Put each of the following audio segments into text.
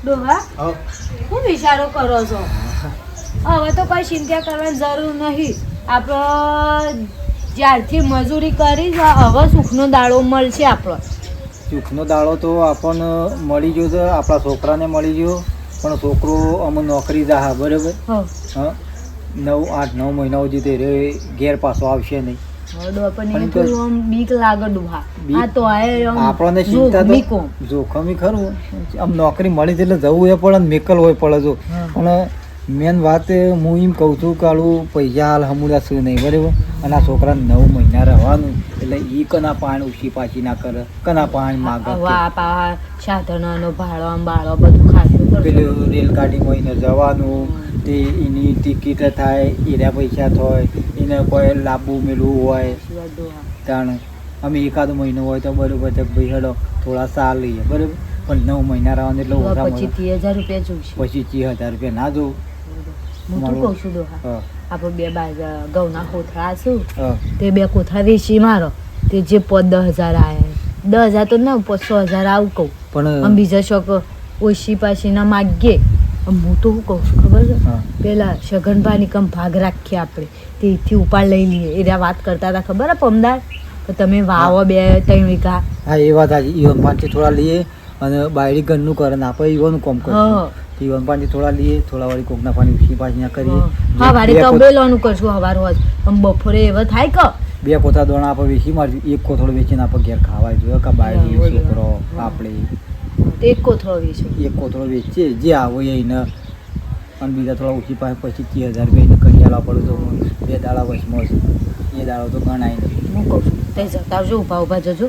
ડોહા હું વિચારો કરો છો? હવે તો કોઈ ચિંતા કરવાની જરૂર નહીં. આપણે જ્યારથી મજૂરી કરી છે હવે સુખનો દાડો મળશે. આપણો સુખનો દાડો તો આપણને મળી ગયો છે, આપણા છોકરાને મળી ગયો, પણ છોકરો અમે નોકરી જા બરાબર. હા 9-8-9 મહિના સુધી તે ઘેર પાછો આવશે નહીં. બીક લાગે ડોહા. આ તો આપણને ચિંતા તો જોખમી ખરું. આમ નોકરી મળી એટલે જવું એ પડે ને મેકલ હોય પડે જો. પણ મેન વાત હું એમ કહું છું કે આલું પૈસા હાલ હમુડા શું નહીં બરાબર. અને આ છોકરાને 9 મહિના રહેવાનું એટલે એ કના પાણી ઉછી પાછી ના કરે, કના પાણી માગે, સાધનો ભાડો બાળો બધું ખાતું પેલું રેલગાડીમાં એને જવાનું તે એની ટિકિટ થાય, એના પૈસા થાય, એને કોઈ લાંબુ મેળવું હોય તાણ અમે એકાદ મહિનો હોય તો બરાબર છે ભાઈ હેડો થોડા સાલ લઈએ બરાબર. પણ 9 મહિના રહેવાનું એટલે ઓછા 25,000 રૂપિયા જોઈશે. 25,000 રૂપિયા ના જોઉં. હું તું કહું છું ડોહા, આપણે 2 ઘઉંના કોથળા છું તે 2 કોથળા વેચી મારો તે જે 10,000 આવ્યા 10,000 તો ના 500,000 આવું કહું. પણ બીજા શોખ ઓછી પાછી ના માગીએ. હું તો શું કહું છું ખબર છે, પેલા સગનભાઈની કમ ભાગ રાખીએ આપણે તેથી ઉપાડ લઈ લઈએ. એ વાત કરતા હતા ખબર હે પમદાર કે તમે વાવો 2-3 વીઘા. હા એ વાત હાજી. ઈવન પાંચથી થોડા લઈએ અને બાયડી ઘરનું કરે ને આપણે ઈવનનું કામ કરીએ. ઈવન પાંચથી થોડા લઈએ, થોડા વાળી કોકના પાણી ઉછી પાછી ના કરીએ. હા વાળી તબેલોનું કરશું હવાર હોજ. આમ બપોરે એવો થાય કે 2 કોથળા દોણા આપણે વેચી મારશું, 1 કોથળો વેચીને આપણે ઘેર ખાવા જોઈએ કે બાયડી છોકરો આપણે 1 કોથળો વેચીએ. 1 કોથળો વેચીએ જે આવો એને. અને બીજા થોડા ઓછી પાસે 25,000 રૂપિયા એને કરી આલવા પડે તો 2 દાડા વચમાં એ દાડો તો ગણાય નહીં. હું કહું છું તે જતા આવજો, ઊભા જજો.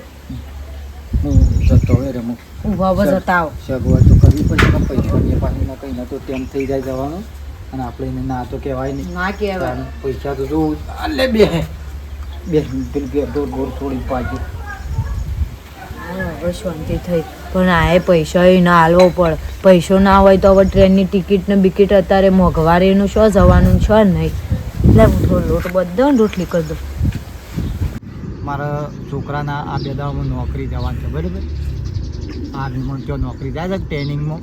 હું જતો હોય રે હું ઊભા જતા આવો. સગવડ તો કરવી પડશે કે પૈસા એ પાછી ના કંઈ ના તો તેમ થઈ જાય જવાનું. અને આપણે એને ના તો કહેવાય નહીં. ના કહેવાય. પૈસા તો જોવું એટલે બે ગોળ થોડી પાછી. હવે શાંતિ થઈ. પણ આ પૈસા એ ના હાલવો પડે. પૈસો ના હોય તો હવે ટ્રેનની ટિકિટ ને બિકિટ અત્યારે મોંઘવારીનું શું જવાનું છે નહીં. એટલે હું થોડો લોટ બધા રોટલી કરી દઉં. મારા છોકરાના આ 2 દાડામાં નોકરી જવાનું છે બરાબર. આર્મીમાં ત્યાં નોકરી જાય છે ટ્રેનિંગમાં.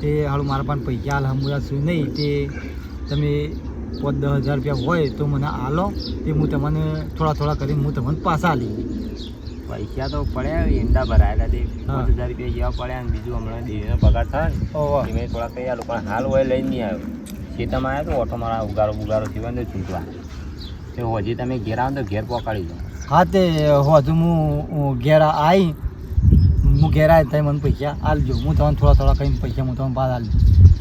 તે હાલ મારા પાસે પૈસા હાલ હમણાં શું નહીં તે તમે 5-10,000 રૂપિયા હોય તો મને આલો તે હું તમને થોડા કરીને હું તમને પાછા લઈ. પૈસા તો પડ્યા ઈંડા ભરાયેલા દે 5,000 રૂપિયા જેવા પડ્યા. અને બીજું હમણાં દેવીનો પગાર થાય ને એમાં થોડા કઈ આલું. પણ હાલ હોય લઈને નહીં આવ્યો. ખેતરમાં આવ્યો તો ઓટો મારા ઉગારો થયો ને ચૂંટવા તો હજી તમે ઘેર આવો તો ઘેર પહોંચાડી જાઓ. હા તે હજુ હું ઘેર આવી થાય મને પૈસા આલજો. હું તમને થોડા કહીને પૈસા હું તમને પાછા આલજો.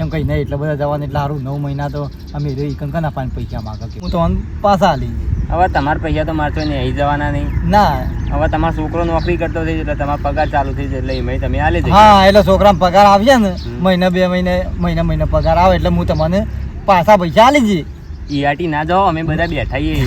એમ કંઈ નહીં એટલે બધા જવાનું એટલે સારું 9 મહિના તો અમે કંકના પાણી પૈસા માગે હું તમને પાછા આલી. હવે તમારા પૈસા તો મારતો નહીં, અહીં જવાના નહીં. ના હવે તમારો છોકરો નોકરી કરતો થઈ એટલે તમારો પગાર ચાલુ થઈ જાય એટલે એમાં તમે આલી દે. હા એટલે છોકરાને પગાર આવશે ને મહિના 2 મહિને પગાર આવે એટલે હું તમને પાછા પૈસા આલી જઈએ. ઈઆટી ના જાઓ, અમે બધા બેઠા છીએ.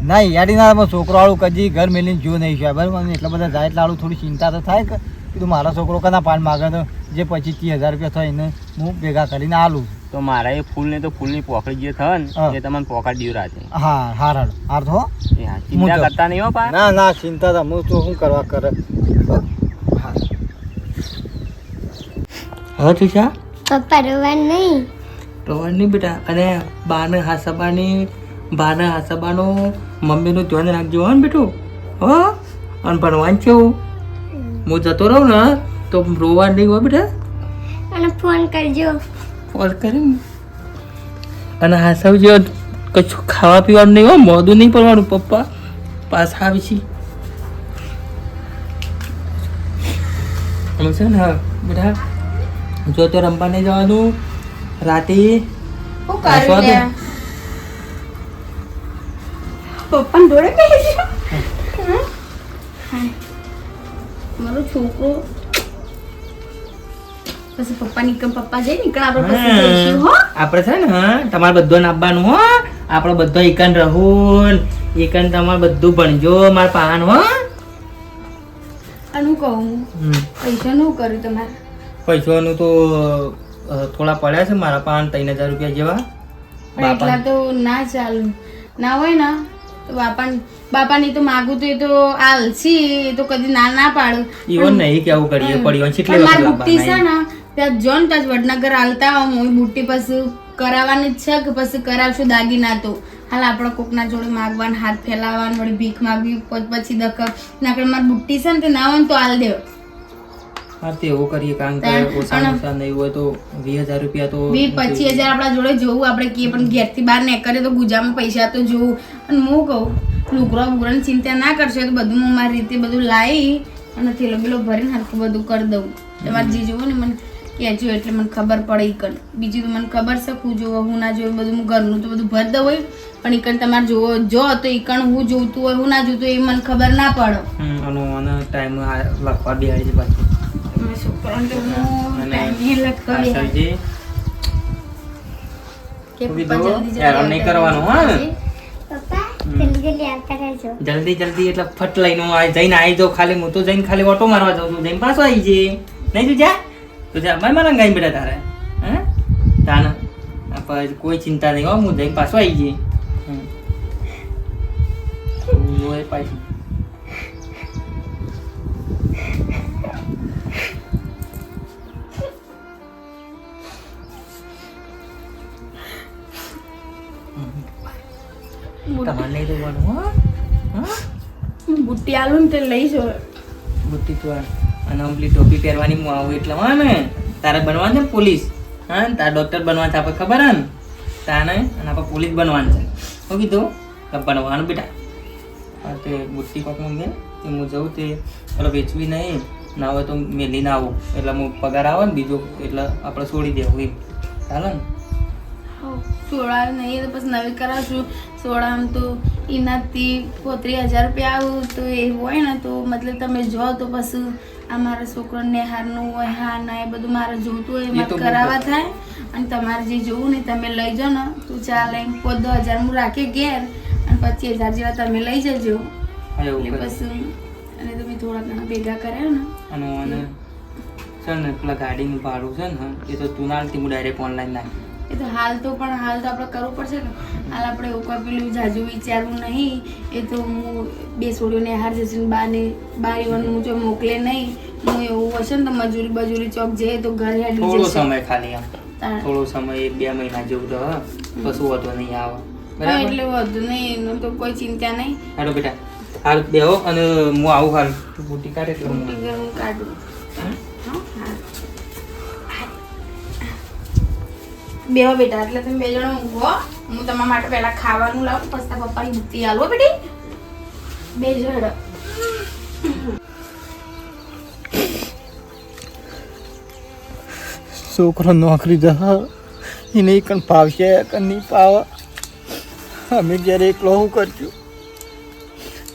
ના ઈઆટી ના છોકરો વાળું કદી ઘર મેલીને જો નહીં છે બરાબર. એટલે બધા જાય એટલે આવું થોડી ચિંતા તો થાય કે કીધું મારા છોકરો કના પાન માગે તો જે 25,000 રૂપિયા થાય એને હું ભેગા કરીને આલું. તો મારા એ ફૂલને તો ફૂલની પોખડી જે થાય ને એ તમને પોકાડી દઉં રાતે. હા હાર તો ચિંતા કરતા નહીં હો પા. ના ચિંતા તો હું તો શું કરવા કરે. હા તુષા પપ્પા રવાન નહીં બેટા. અને બાને હાસાબાનું મમ્મીનું ધ્યાન રાખજો હો ને બેટું. હો અને ભણવાનું છે હું જતો રહું ને તો રોવા નહીં હોય બેટા. અને ફોન કરજો. ફોન કરીને અને હાસવજો. કશું ખાવા પીવાનું નહીં હો, મોઢું નહીં પડવાનું. પપ્પા પાછા આવી છે છે ને. હા બેટા જો તો રમવા નહીં જવાનું રાતે. પપ્પાને જોડે બેસજો. મારો છોકરો પછી પપ્પાની કમ પપ્પા જઈ નીકળ આપણે પછી જઈશું હો. આપણે છે ને તમારે બધું આપવાનું હો. આપણે બધો એકન રહું એકન તમારે બધું ભણજો મારા પાન હો. અને હું કહું પૈસાનું કર્યું તમારે? પૈસાનું તો થોડા પડ્યા છે મારા પાન 3,000 રૂપિયા જેવા. પણ એટલા તો ના ચાલુ ના હોય ને તો બાપાની તો માગું તો એ તો આલસી તો કદી ના પાડું. ઈવન નહીં કેવું કરીએ પડ્યો કેટલી મારી બુટ્ટી છે ને ત્યાં જો ને ત્યાં વડનગર હાલતા હું બુટ્ટી પછી કરાવવાની જ છે કે પછી કરાવશું દાગીના તો હાલ આપણે કોકના જોડે માગવાનું હાથ ફેલાવવાનું વળી ભીખ માગવી પછી નાકડે મારી બુટ્ટી છે ને તે ના હોય ને તો હાલ દેવ હા તે એવું કરીએ કારણ કે ઓછા નહીં હોય તો 20,000 રૂપિયા તો 25,000 આપણા જોડે જોવું આપણે કીએ પણ ઘેરથી બહાર નહીં કરે તો ગુજામાં પૈસા તો જોવું અને હું કહું લુગડા બુગડાની ચિંતા ના કરશો તો બધું હું મારી રીતે બધું લાવી અને થેલો બેલો ભરીને હરખું બધું કરી દઉં તમારે જે જોવું ને મને કહેજો એટલે મને ખબર પડે ઈકન બીજું તો મને ખબર છે હું જોવો હું ના જોવું બધું હું ઘરનું તો બધું ભરી દઉં હોય પણ ઈકન તમારે જોવો જો તો ઈકણ હું જોવતું હોય હું ના જોતું એ મને ખબર ના પડે અને ટાઈમ લખવા બેહાડી છે પાછું છોકરાને તો હું ટાઈમ નહીં લખવા બેહાડી. કે પપ્પા જલ્દી હેરાન નહીં કરવાનું હા પપ્પા જલ્દી આવતા રહેજો. જલ્દી એટલે ફટ લઈને જઈને આવી જાઉં ખાલી હું તો જઈને ખાલી ઓટો મારવા જાઉં છું જઈને પાછો આવી જઈએ નહીં તું જા તો જા ભાઈ મારા ગાઈ બેટા તારે હા તાને કોઈ ચિંતા નહીં હો હું જઈને પાછો આવી જઈએ પાછી તમારે નહીં જોવાનું હા બુટ્ટી આલું ને તે લઈ જો બુટ્ટી તો અને પેલી ટોપી પહેરવાની હું આવું એટલે હા ને તારે બનવાનું છે ને પોલીસ હા ને તારે ડૉક્ટર બનવાનું છે આપણે ખબર હે ને તાને અને આપણે પોલીસ બનવાનું છે શું કીધું બનવાનું બેટા હા તે બુટ્ટી કોકમાં મેં તે હું જઉં તે પેલો વેચવી નહીં ના હોય તો મેલીને આવું એટલે હું પગાર આવે ને બીજો એટલે આપણે છોડી દેવું એમ ચાલે ને સોળા નહીં તો પછી નવી કરાવશું સોળામાં તો એનાથી 35,000 રૂપિયા આવું તો એ હોય ને તો મતલબ તમે જો તો પછી આ મારા છોકરો નેહારનું હોય હા ના એ બધું મારે જોતું હોય એમાં કરાવવા થાય અને તમારે જે જોવું ને તમે લઈ જાઓ ને તો ચાલે 5,000 હું રાખી ઘેર અને 25,000 જેવા તમે લઈ જજો એટલે પછી અને તમે થોડા ઘણા ભેગા કર્યા ને અને છે ને પેલા ગાડીનું ભાડું છે ને એ તો તું નાલથી હું ડાયરેક્ટ ઓનલાઈન નાખી એ તો હાલ તો આપણે કરવું પડશે ને હાલ આપણે એવું કોઈ પેલું જાજુ વિચારવું નહીં એ તો હું બે છોડીઓને હાર જશે ને બારીવાનું હું જો મોકલે નહીં હું એવું હશે ને તો મજૂરી ચોક જઈએ તો ઘરે હેડી થોડો જશે સમય ખાલી આમ થોડો સમય 2 મહિના જેવું તો કશું વધુ નહીં આવે હા, એટલે વધુ નહીં એનું તો કોઈ ચિંતા નહીં હાલો બેટા હાલ બેહો અને હું આવું હાલ તું બુટી કાઢે એટલે હું હું કાઢું બેહો બેટા એટલે તમે બે જણા ઊંઘો હું તમારા માટે પહેલા ખાવાનું લાવું પછી તારા પપ્પાની બુટ્ટી આલો બેટી બે જણ છોકરો નોકરી જા એને કણ પાવશે કે નહીં પાવ અમે ઘેર એકલો હું કરશું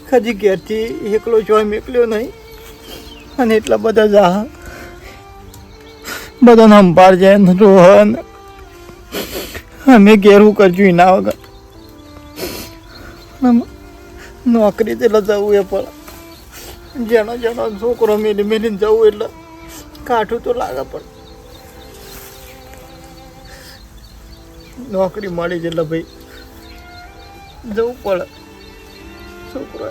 હજી ઘેરથી એકલો જોઈ મેકલ્યો નહીં અને એટલા બધા જા બધાને અંપાર જાય રોહન અમે ઘેર હું કરશું એના વગર નોકરી એટલે જવું એ પણ જેનો છોકરો મેલીને જવું એટલે કાઠું તો લાગે પણ નોકરી મળી એટલે ભાઈ જવું પડે છોકરો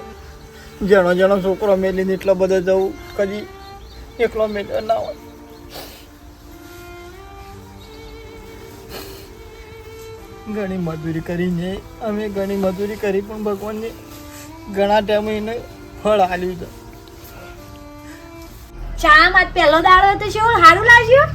જેનો છોકરો મેલીને એટલા બધા જવું કદી એકલો મેલ્યો ના હોય ઘણી મજૂરી કરીને અમે ઘણી મજૂરી કરી પણ ભગવાનને ઘણા ટાઈમે એને ફળ આલ્યું છે ચા માં પહેલો દાડો હતો શું સારું લાગ્યું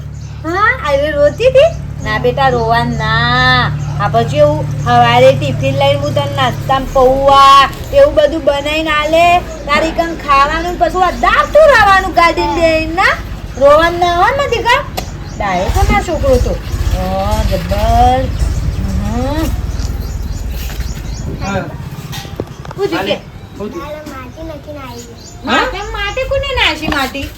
હા અરે રોતી હતી ના બેટા રોવા ના આ પછી એવું સવારે ટિફિન લઈને હું તને નાસ્તામાં પૌવા એવું બધું બનાવીને આલે તારી કન ખાવાનું પછી અધારતું રહેવાનું ગાડીને બેહીને ના રોવાનું ના હોય ને દીકરા ડાયો તો ના છોકરો તો જબર માટી કોને નાખી માટી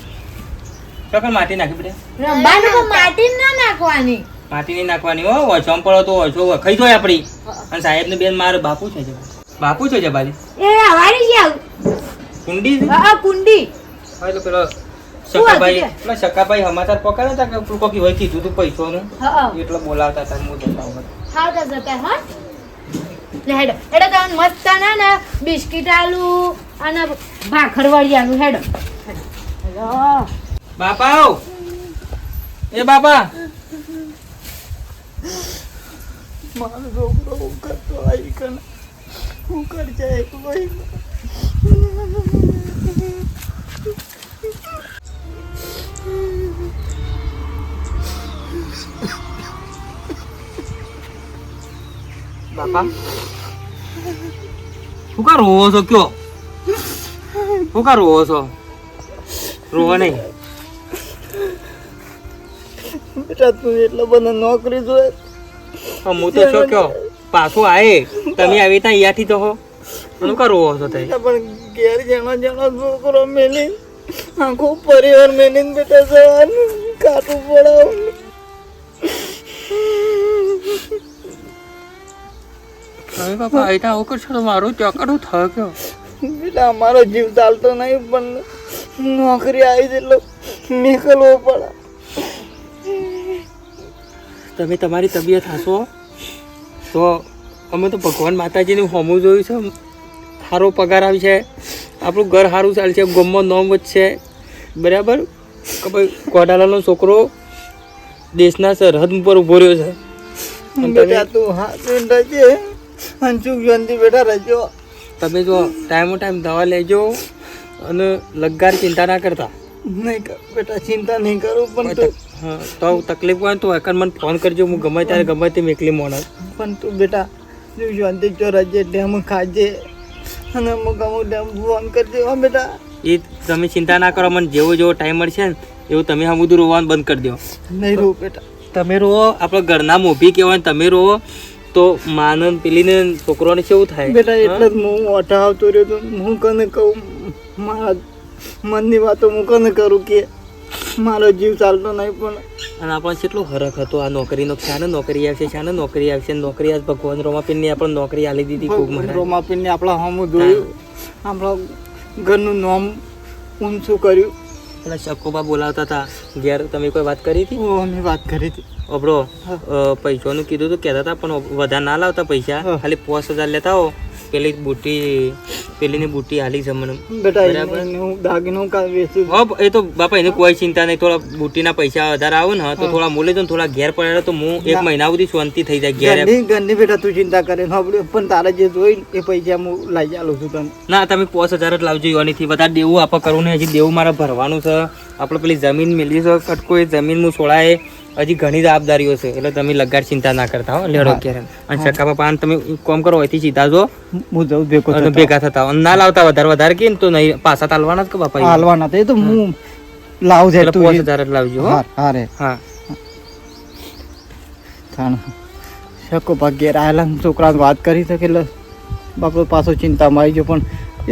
ચોકન માટી નાખી બેટા રંબાનું તો માટી ના નાખવાની માટી નહીં નાખવાની હો ઓછો પડો તો ઓછો ખાઈ જાય આપણી અને સાહેબ ને બેન મારે બાપુ છે બાપુ છે જબાલી એ હવારી જાવ કુંડી હા કુંડી હા એટલે પેલો શકાભાઈ સમાચાર પકડ્યા હતા કે કોકી હોય કીધું તું પૈસોનું એટલે બોલાવતા હતા હું જતા હા હેડો હેડો તમે મસ્ત ના બિસ્કિટ આલુ અને ભાખર વળી આલુ હેડો બાપા એ બાપા મારો છોકરો હું કરતો આવી કને હું કર જાય કોઈ બાપા શું કા રોવો છો કયો શું કા રોવો છો રોવો નહીં બેટા તું એટલા બધા નોકરી જોઈએ હું તો છો કયો પાછો આયે તમે આવી ત્યાં અહીંયાથી તો હો શું કા રોવો છો તે પણ ઘેર જણા છોકરો મેલી આખો પરિવાર મેલીને બેટા જવાનું કાટું પડાવું હવે બાપા આવી ત્યાં આવું કરશો તો મારું ચોકડું થયો કયો બેટા અમારો જીવ ચાલતો નહીં પણ નોકરી આવી છે એટલે નીકળવો પડે તમે તમારી તબિયત હશો તો અમે તો ભગવાન માતાજીનું હોમું જોયું છે સારો પગાર આવી છે આપણું ઘર સારું ચાલશે ગામમાં નોમ વધશે બરાબર કે ભાઈ કોડાલાનો છોકરો દેશના સરહદ ઉપર ઊભો રહ્યો છે બેટા તું હાથ રહેજે અંચુક શાંતિ બેઠા રહેજો તમે જો ટાઈમો ટાઈમ દવા લેજો અને લગાર ચિંતા ના કરતા નહીં બેટા ચિંતા નહીં કરું પણ તું હા તો તકલીફ હોય તો એકવાર મને ફોન કરજો હું ગમે ત્યારે ગમે તે મેકલી મોણસ પણ તું બેટા જો શાંતિ ચો રહેજે ડેમ ખાજે અને હું ગમું ડેમ ફોન કરજે હો બેટા એ તમે ચિંતા ના કરો મને જેવો જેવો ટાઈમ મળશે ને એવું તમે આ બધું રોવાનું બંધ કરી દો નહીં રહું બેટા તમે રોવો આપણા ઘરના મોભી કહેવાય તમે રોવો તો માનન પેલીને છોકરોને કેવું થાય બેટા એટલે જ હું ઓઠા આવતો રહ્યો તો હું કને કહું મારા મનની વાતો હું કને કરું કે મારો જીવ ચાલતો નહીં પણ અને આપણને કેટલો હરખ હતો આ નોકરીનો શાને નોકરી આવશે શાને નોકરી આવશે નોકરી આજ ભગવાન રોમાપીનની આપણે નોકરી આલી દીધી ખૂબ મહારાજ રોમાપીનને આપણા હમું જોયું આપણા ઘરનું નામ ઊંચું કર્યું પેલા શકોબા બોલાવતા હતા ઘેર તમે કોઈ વાત કરી હતી અમે વાત કરી હતી અબરો પૈસાનું કીધું તો કહેતા હતા પણ વધારે ના લાવતા પૈસા ખાલી 5000 લેતા હો પેલીની બુટ્ટી હાલી છે મને બેટા હું દાગીનો વેચું એ તો બાપા એને કોઈ ચિંતા નહીં થોડા બુટ્ટીના પૈસા વધારે આવે ને તો થોડા મૂલે તો થોડા ઘેર પડે તો હું 1 મહિના સુધી શાંતિ થઈ જાય ઘેર ઘરની બેટા તું ચિંતા કરે પણ તારે જે જોઈ એ પૈસા હું લઈ ચાલું છું તને ના તમે 5000 જ લાવજો યોનીથી વધારે દેવું આપણે કરવું ને હજી દેવું મારે ભરવાનું છે આપણે પેલી જમીન મેળવી છે કટકો એ જમીન હું છોડાય હજી ઘણી જવાબદારીઓ છે એટલે તમે લગાડ ચિંતા ના કરતા હો લેડો ક્યારે અને ચકા બાપા તમે કોમ કરો અહીંથી સીધા જો હું જઉં ભેગા થતા ના લાવતા વધારે કે તો નહીં પાછા તાલવાના જ કે બાપા હાલવાના તો હું લાવ છે 5000 જ લાવજો હો હા રે હા થાણ શકો ભાગ્ય આયેલા છોકરાને વાત કરી શકે એટલે બાપો પાછો ચિંતામાં આવી ગયો પણ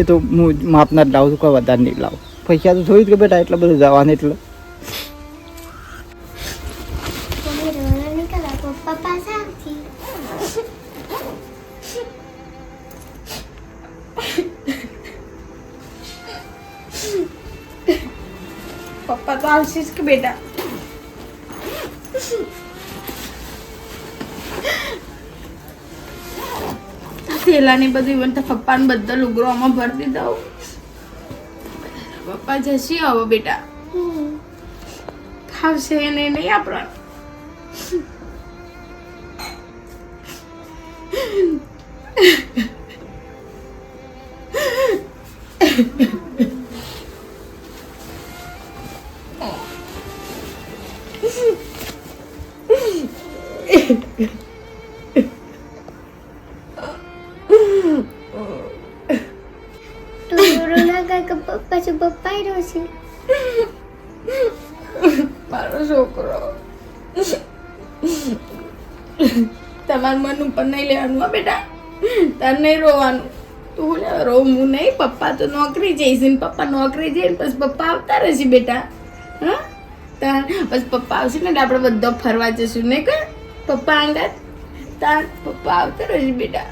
એ તો હું માપના જ લાવું છું કોઈ વધારે નહીં લાવું પૈસા તો જોયું કે બેટા એટલા બધું જવાનું એટલે તમે રોના નહીં કરવા પપ્પા પાસે આવતી પપ્પા તો આવશે જ કે બેટા થેલાની બધું ઇવન તો પપ્પાને બધા લુગરો આમાં ભરી દીધા પપ્પા જશે હવે બેટા ખાવશે એને નહીં આપણા રોના કાકા પપ્પા છું પપ્પા રોશે મારો છોકરો તમારા મન ઉપર નહીં લેવાનું હો બેટા તાર નહીં રોવાનું તું રોવું નહીં પપ્પા તો નોકરી જઈશ ને પપ્પા નોકરી જઈને પછી પપ્પા આવતા રહેશે બેટા હા તાર પછી પપ્પા આવશે ને એટલે આપણે બધો ફરવા જશું નહીં કે પપ્પા આંગત તાર પપ્પા આવતા રહેશે બેટા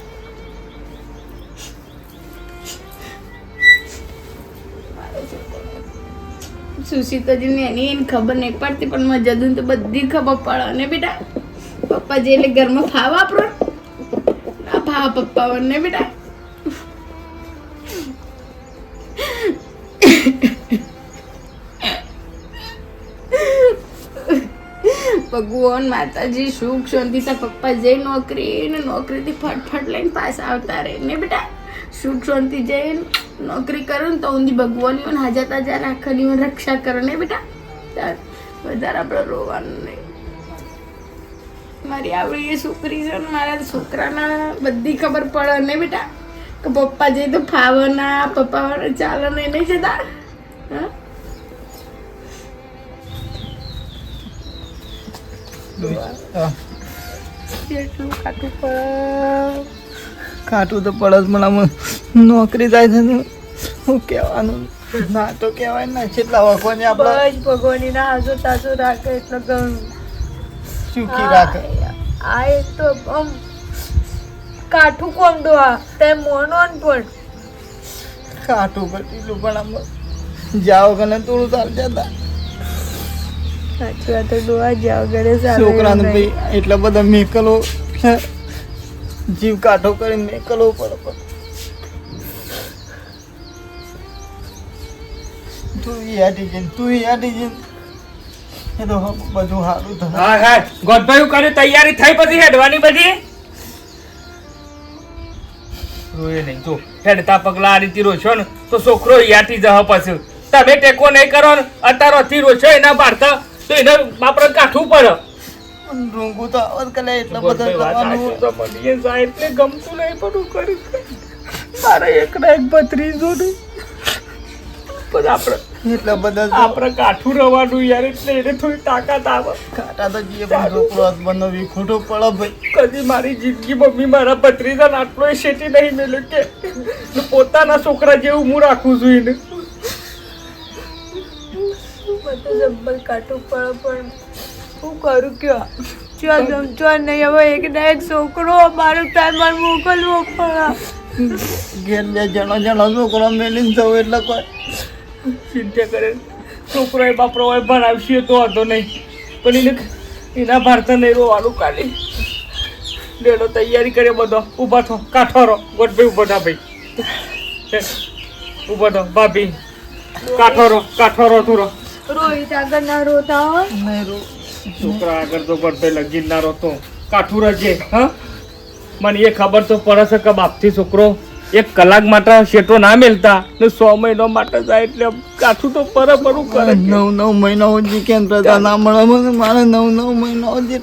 સુશી તો જ એની એને ખબર નહીં પડતી પણ મેં જદું તો બધી ખબર પડે ને બેટા પપ્પા જે એટલે ઘરમાં ફાવ આપણો ના ફાવ પપ્પા ને બેટા ભગવાન માતાજી સુખ શાંતિ સા પપ્પા જઈ નોકરીથી ફટફટ લઈને પાછા આવતા રહે ને બેટા સુખ શાંતિ જઈને નોકરી કરો ને તો ઊંધી ભગવાન હાજર તાજા રાખવાની રક્ષા કરો ને બેટા તાર વધારે આપણે રોવાનું નહીં. મારી આવડી એ છોકરી છે ને મારા છોકરાના બધી ખબર પડે ને બેટા કે પપ્પા જઈ તો ફાવે ના પપ્પા ચાલે નહીં જતા. હા કેટલું ખાટું પડે. ખાટું તો પડે જ પણ આમ નોકરી જાય છે ને શું કહેવાનું ના તો કહેવાય ને કેટલા વખોને આપણે બસ ભગવાનની ના હાજો તાજો રાખે એટલે ઘણું ચૂકી રાખે. આ એક તો આમ કાઠું કોમ દો આ તે મોનો ને પણ ખાટું પટેલું પણ આમ જાઓ કે થોડું ચાલ જતા સાચું આ તો ડોવા જાવ ઘરે છોકરાને ભાઈ એટલા બધા મેકલો જીવ કાઢો કરીને મેકલો પડે. તું યાદી જઈને એ તો બધું સારું થાય. હા હા ગોઠભાઈ કર્યું તૈયારી થઈ પછી હેડવાની બધી રોય નહીં જો હેડતા પગલા આ રીતે રોશો ને તો છોકરો યાથી જહ પછી તમે ટેકો નહીં કરો ને અત્યારથી રોશો એના પાડતા તો એને બાપરે કાઠું પડે. રૂંગું તો આવત કરે એટલા બધા કરવાનું ગમતું નહીં બધું કરી મારા એકના એક ભત્રીજો ને પણ આપણે એટલા બધા આપણે કાઠું રવાનું યાર એટલે એને થોડી તાકાત આવે. કાટા તો જીએ પણ છોકરો હસબન્ડનો ખોટો પડે ભાઈ. કદી મારી જિંદગી મમ્મી મારા ભત્રીજાને આટલો શેટી નહીં મેલ્યો કે પોતાના છોકરા જેવું હું રાખું છું એને. બધું જબ્બર કાઠું પડે પણ શું કરું કયો જ્યાં ગમતો નહીં હવે એક ના એક છોકરો મારું ટાઈમ મોકલવો પડે. ઘેર બે જણો છોકરો મેલીને જવું એટલે કોઈ ચિંતા કરે છોકરો એ બાપરો હોય ભણાવશે તો વાંધો નહીં પણ એને એના ભારતા નહીં રોવાનું કાલે લેલો તૈયારી કરે બધો ઊભા થો કાઠો રહો ગોઠભાઈ ઊભો થા ભાઈ ઊભો થો ભાભી કાઠો રહો તું રહો. રોહિત આગળ ના રોતા હોય નહીં રો છોકરા આગળ તો ગોઠભાઈ લગી ના રહો તો કાઠું રહેજે. હા મને એ ખબર તો પડે છે કે બાપથી છોકરો 1 કલાક માટે શેટો ના મેલતા ને 100 મહિનો માટે જાય એટલે કાઠું તો પરપરું કરે. 9 મહિના સુધી કેમ રજા ના મળે મને મારે 9 મહિના સુધી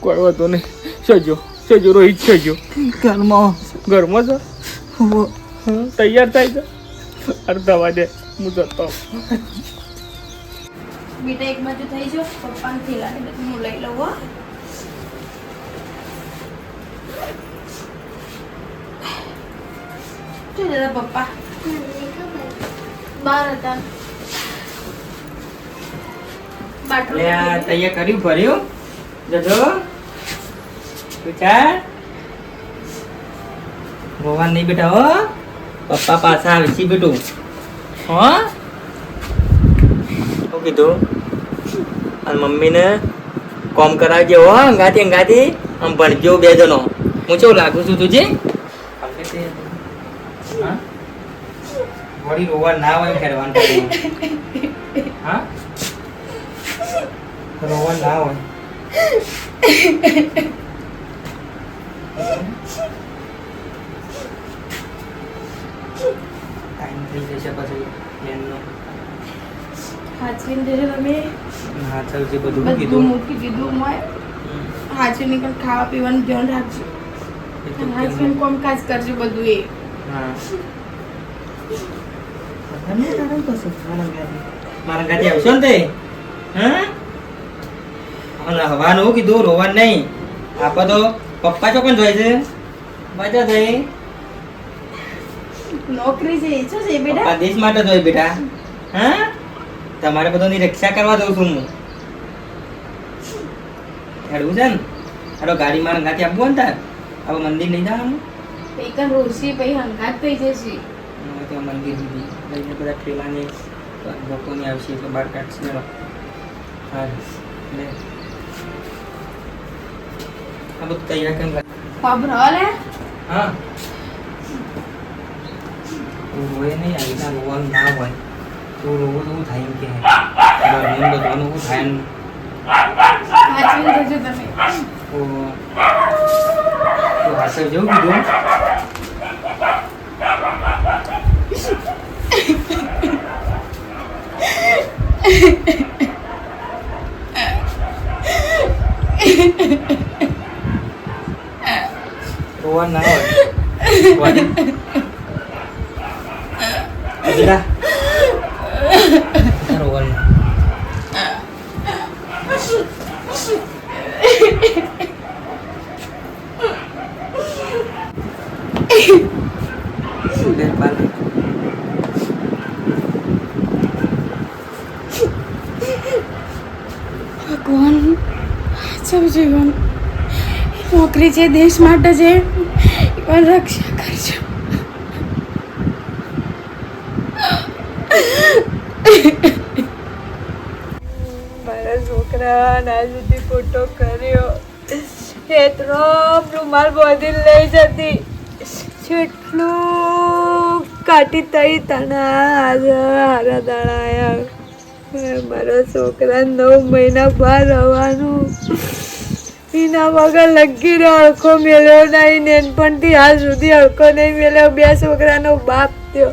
કોઈ વાંધો નહીં. સજો રોહિત સજો ઘરમાં છે તૈયાર થાય છે અડધા વાગે હું જતો. બેટા એક બાજુ થઈ જાઓ પપ્પાને થેલાને બધું હું લઈ લઉં. હો શું દાદા પપ્પા બહાર હતા બાટલો તૈયાર કર્યું ભર્યું જજો પૂછા ભગવાન નહીં બેટા હો પપ્પા પાછા આવે છે બેટું હો શું કીધું અને મમ્મીને કોમ કરાવજે હો અંગાથી આમ ભણજો 2 જણો. હું કેવું લાગુ છું તુજે હા વળી રોવા ના હોય ખેડવાનું હા રોવા ના હોય ટાઈમ થઈ જશે પછી પ્લેનનો હાચવીને જજો તમે હા ચાલ છે બધું બધું કીધું મૂકી દીધું મેં હાચવીને પણ ખાવા પીવાનું ધ્યાન રાખજો હાચવીને કામકાજ કરજો બધું એ. હા મારા ગાડી આવશો ને તે હા હવાનું કીધું રોવાનું નહીં આપણે તો પપ્પા ચોકન જોઈ છે બાજા જઈ નોકરી છે શું છે બેટા પપ્પા દેશ માટે જોઈ બેટા હા તમારે બધાની રક્ષા કરવા દઉં છું હું હેડવું છે ને હેડો ગાડી મારા ગાડી આપવું ને તાર હવે મંદિર લઈ જવાનું એક રોસી પછી હંગાત થઈ જશે. ત્યાં મંદિર સુધી લઈને બધા ઠેલાને ભક્તોની આવશે એટલે બહાર કાઢશે હા એટલે આ બધું તૈયાર કેમ ખબર લે હા રોય નહીં આવી રીતના રોવાનું ના હોય તો રોવું તો થાય એમ કે બધાનું શું થાય સાચવી જજો તમે. તો હાસર જેવું કીધું રોવા ના હોય રોવાનું ભગવાન સૌ જીવન નોકરી છે, દેશ માટે છે, પણ રક્ષા કરજો. મારા છોકરા ના સુધી ફોટો કર્યો એટલો રૂમાલ બાંધી લઈ જતી જેટલું કાઢી તઈ તણા હારા દાડા મારા છોકરા 9 મહિના બહાર રહેવાનું એના વગર લગી રહ્યો અળખો મેળ્યો નહીં નેનપણથી હાલ સુધી અળખો નહીં મેળ્યો 2 છોકરાનો બાપ થયો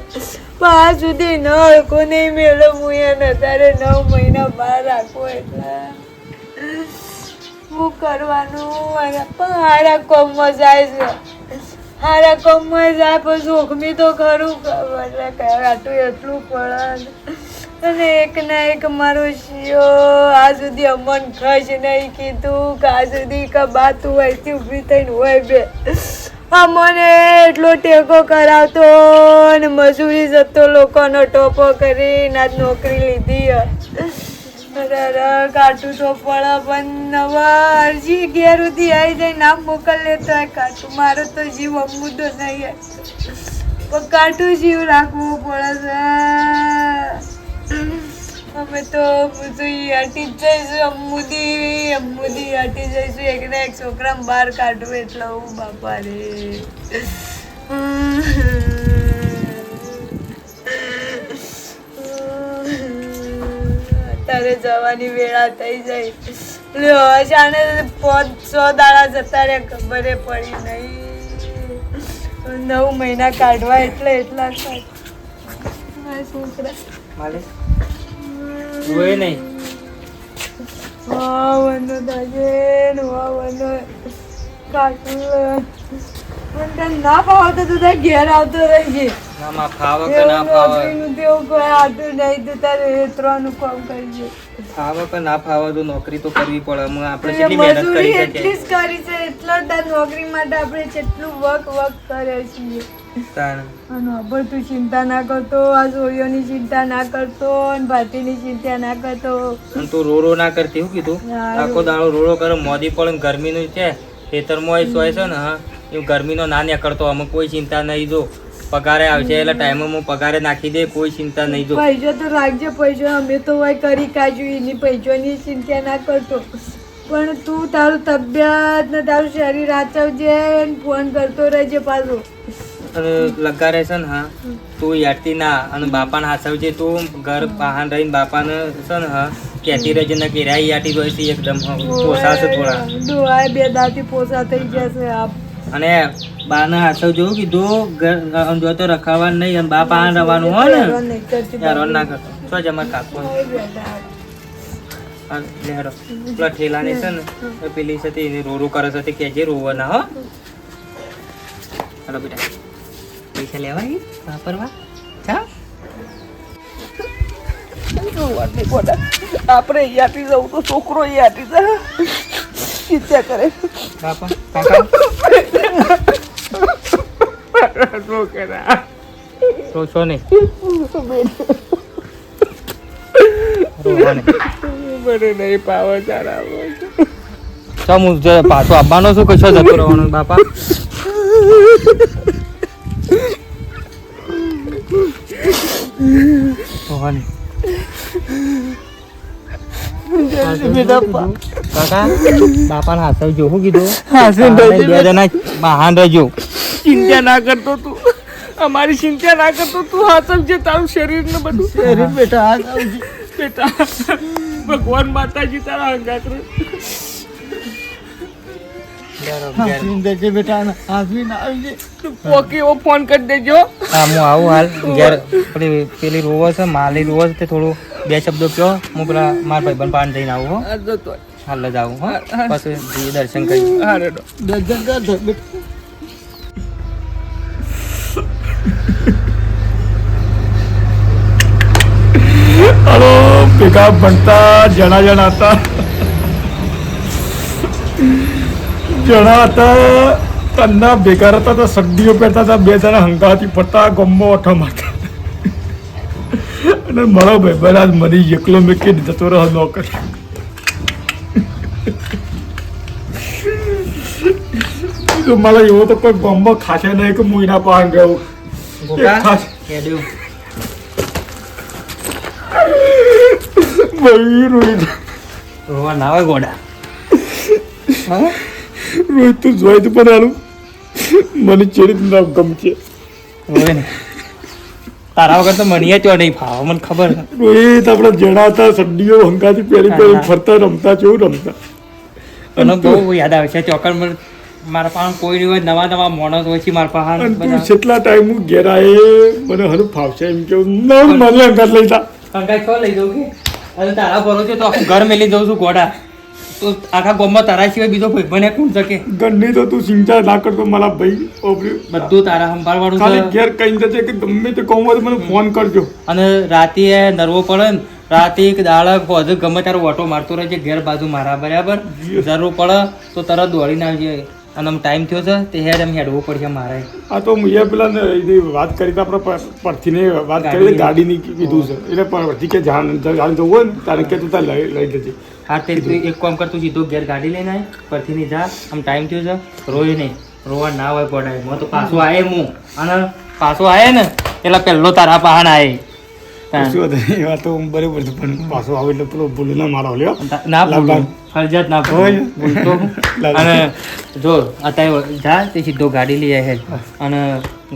પણ હાલ સુધી ન અળખો નહીં મેળ્યો હું એને અત્યારે 9 મહિના બહાર રાખો એટલે હું કરવાનું પણ હારા કોમમાં જાય છે હારા કોમમાં જાય પણ જોખમી તો ખરું ખબર આટલું એટલું પડે અને એક ના એક મારો શિયો આ સુધી અમન ખર્ચ નહીં કીધું કે આ સુધી કબાતું હોયથી ઊભી થઈને હોય બે અમને એટલો ટેકો કરાવતો અને મજૂરી જતો લોકોનો ટોપો કરીને આજ નોકરી લીધી કાઢું તો પડે પણ નવા અરજી ઘેર સુધી આવી જાય નામ મોકલ લેતો હોય કાઢું મારો તો જીવ અમુદો નહીં પણ કાઢું જીવ રાખવું પડે છે અમે તો બધું હટી જ જઈશું અમુદી હટી જઈશું એકના એક છોકરા બહાર કાઢવું એટલે હું બાપા રે અત્યારે જવાની વેળા થઈ જાય જાણે 500 દાડા જતા રે ખબરે પડી નહીં 9 મહિના કાઢવા એટલા છોકરા માલિક જોયે નહીં વનો દાજે વનો કાટું પણ ના ફાવતો તો તાર ઘેર આવતો રહેજે ના માં ફાવે કે ના ફાવે નોકરીનું તેવું કોઈ આટું નહીં તો તારે ત્રણનું કામ કરજે ફાવે કે ના ફાવે તો નોકરી તો કરવી પડે આપણે એ કેટલી મહેનત મજૂરી કરી એટલી છે જ કરી છે એટલો જ તાર નોકરી માટે આપણે કેટલું વર્ક કરે છીએ તાણ અને અબર તું ચિંતા ના કરતો આ સોળીઓની ચિંતા ના કરતો અને ભાતીની ચિંતા ના કરતો અને તું રો ના કરતી હું કીધું આખો દાડો રોડો કરે મોદી પણ ગરમીનું છે ખેતરમાં સોય છે ને હા એવું ગરમીનો ના નીકળતો અમે કોઈ ચિંતા નહીં જો પગારે આવશે એટલે ટાઈમે હું પગારે નાખી દે કોઈ ચિંતા નહીં જો પૈસો તો રાખજે પૈસો અમે તો હોય કરી કાજુ એની પૈસોની ચિંતા ના કરતો પણ તું તારું તબિયત ને તારું શરીર સાચવજે અને ફોન કરતો રહેજે પાછો અને લગારે છે ને હા તું યાદતી ના અને બાપાને હાસવજે તું ઘર બહાર રહીને બાપાને છે ને હા કહેતી રહેજે ને કે રાઈ યાટી હોય છે એકદમ પોસાશે થોડા ડોહાય 2 દાંતી પોસા થઈ જશે આપ અને બાને હાસવ જોવું કીધું જો તો રખાવાનું નહીં અને બા પાન રવાનું હોય ને યાર ના કરતો શું જ અમારે કાપવું લેડો પેલા ઠેલાની છે ને પેલી છે એની રોરો કરે છે કહેજે રોવાના હો ચાલો બેટા પૈસા લેવાય વાપરવા ચા આપણે યાટી જવું તો છોકરો યાટી જાય ચિંતા કરે બાપા કાકા રોશો નહીં મને નહીં પાવે તારા ચમ પાછો આવવાનો શું કશો જતો રહેવાનો બાપા કાકા બાપાને હાથ જો શું કીધું બહાન રહેજો ચિંતા ના કરતો તું અમારી ચિંતા ના કરતો તું હાથવજે તારું શરીર ને બધું શરીર બેટા ભગવાન માતાજી તારા અંગાત હાંફીને જજે બેટા ને હાંફીને આવજે. પોકીઓ ફોન કરી દેજો. હા હું આવું હાલ ઘેર. પેલી રોવો છે માલી રોવો છે તે થોડું 2 શબ્દો કહો. હું પેલા મારા ભાઈબંધ પાન જઈને આવું હો. હાલ જ આવું હો. પછી દર્શન કરી. દર્શન કર બેટા. હલો ભેગા ભણતા જણા હતા તન્ના ભેગા હતા તો સડીઓ પહેરતા હતા. 2 જણા હંગાથી ફરતા ગમો ઓઠો મારતા અને મારો ભાઈ બરાબર મરી એકલો મેં કે જતો રહ્યો નોકર. મારા એવો તો કોઈ ગમો ખાશે નહીં કે હું એના પાસે ગયો. રોવા ના હોય ગોડા. રોહિત તું જોઈ તું પણ આનું મને ચેરી ના ગમશે. રોવે ને તારા વગર તો મને ચો નહીં ફાવ. મને ખબર છે. રોહિત આપણે જણા હતા સડીઓ હંકાથી પહેરી પહેરી ફરતા રમતા કેવું રમતા. અને બહુ યાદ આવે છે ચોકર. મારા પાસે કોઈ નહીં હોય. નવા નવા માણસ હોય છે મારા પાસે. અને તું કેટલા ટાઈમ હું ઘેર આયે મને હરું ફાવશે એમ કેવું ના મને અંગાત લઈ જા. અંગાત છો લઈ જાઉં કે અને તારા ભરોસે તો આખું ઘર મેલી જઉં છું ગોડા. તો આખા ગામમાં તારા સિવાય બીજો ભાઈ બને કોણ શકે. ગણની તો તું સિંચા ના કરતો મારા ભાઈ ઓબરી બધું તારા સંભાળવાનું ખાલી છે. ઘેર કઈ જશે કે ગમે તે કહું મને ફોન કરજો. અને રાતે નરવો પડે ને રાતે એક દાડક બધું ગમે તારો ઓટો મારતો રહે છે ઘેર બાજુ મારા બરાબર. જરૂર પડે તો તરત દોડીને આવજે. અને આમ ટાઈમ થયો છે તે હેડ એમ હેડવું પડશે મારે. આ તો મેં પેલા વાત કરી તો આપણે પરથીને વાત કરી ગાડીની કીધું છે એટલે પરથી કે જાણ જવું હોય ને તારે કે તું તાર લઈ જજે. હા તે તું એક કામ કર. તું સીધો ઘેર ગાડી લઈને આય પરથી ની જા. આમ ટાઈમ થયો છે રોય નહીં. રોવા ના હોય ગોડાય. હું તો પાછો આયે હું. અને પાછો આયે ને એટલે પહેલો તારા પહાણ આયે. શું હતું એ વાત તો બરાબર છે પણ પાછો આવે એટલે પેલો ભૂલ ના મારો લ્યો ના ભૂલું. ફરજિયાત ના ભૂલું. ભૂલતો હું. અને જો અત્યારે જા તે સીધો ગાડી લઈ આવે. અને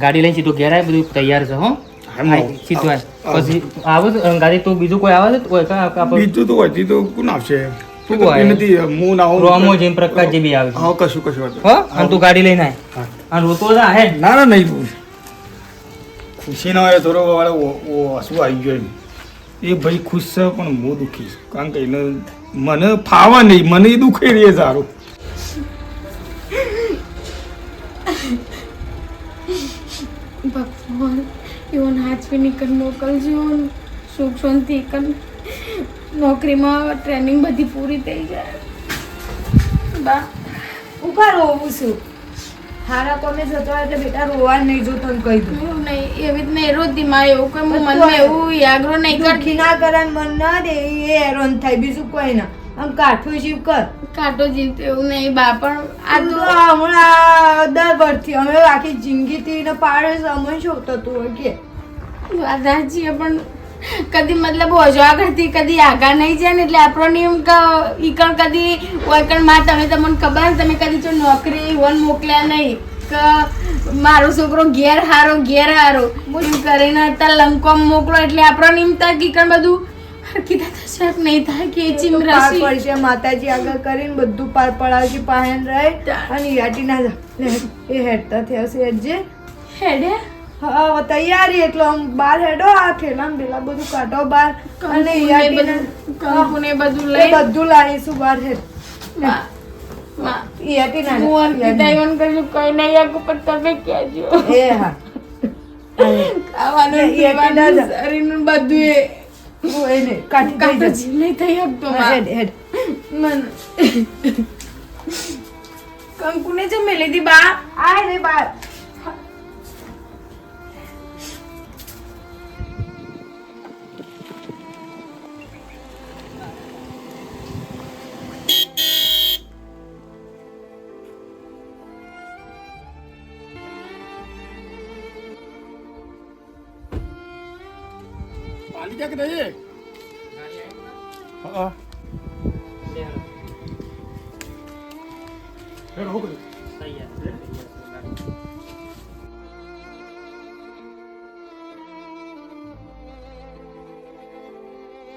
ગાડી લઈને સીધો ઘેર આવે. બધું તૈયાર છે હો. સીધું આવે પછી આવો ગાડી તો બીજું કોઈ આવે તો બીજું તો હજી તો કોણ આવશે નથી. હું ના રોમો જેમ પ્રકાશ જે બી આવે છે. હા કશું કશું હો અને તું ગાડી લઈને આય. અને રોતો જા હે. ના ના નહીં બોલ ખુશી ના હોય થોડો વાળો શું આવી ગયો એમ. એ ભાઈ ખુશ છે પણ હું દુઃખી છું કારણ કે એને મને ફાવા નહીં મને એ દુઃખી રહે સારું. ભગવાન એવો નાચવીની કર મોકલજો. સુખ શાંતિ કર. નોકરીમાં ટ્રેનિંગ બધી પૂરી થઈ જાય. બા ઉભા રોવું છું. હારા કોમે જતો હોય એટલે બેટા રોવા નહીં જો તને કહી દઉં. એવું નહીં એવી જ નહીં રોજ દિમાગ એવું કોઈ મનમાં એવું યાગ્રો નહીં દુઃખી કરતી. ના કરે મન ના દે એ હેરાન થાય બીજું કોઈ ના. આમ કાઠું જીવ કર. કાંટો જીવતો એવું નહીં બા પણ આ આ તો તો હમણાં 10 વર્ષથી અમે આખી જિંદગીથી ને પાડે સમય શું થતું હોય કે વાત સાચી છે પણ કદી મતલબ ઓછો આગળથી કદી આગળ નહીં જાય ને એટલે આપણો નિયમ ઈકણ કદી ઓયકણ માં તમે તમને ખબર ને તમે કદી જો નોકરી વન મોકલ્યા નહીં કે મારો છોકરો ઘેર હારો એમ કરીને અત્યારે લંકોમ મોકલો એટલે આપણો નિયમ તક ઈકણ બધું હરકી થશે નહીં થાય કે પાર ચીમરાસી પડશે માતાજી આગળ કરીને બધું પાર પડાવશે પાહેન રહે અને યાટી ના જા એ હેડતા થયા છે હેડે હા તૈયારી એટલે આમ બહાર હેડો આ ઠેલા ને બેલા બધું કાઢો બહાર અને યાટીને કંકુને બધું એ લઈ બધું લાવીશું બહાર હેડ યાટી ના હું અર્પિતા એવન કશું કઈ નહીં આગળ પણ તમે કહેજો એ હા ખાવાનું પીવાનું શરીરનું બધું એ હું એને કાઢી કાંટો દઈ જીવ નહીં થઈ શકતો હેડ હેડ કંકુને જો મેલી દી બા આ રે બાર પાલી ક્યાંક રહીએ હા હેડ હો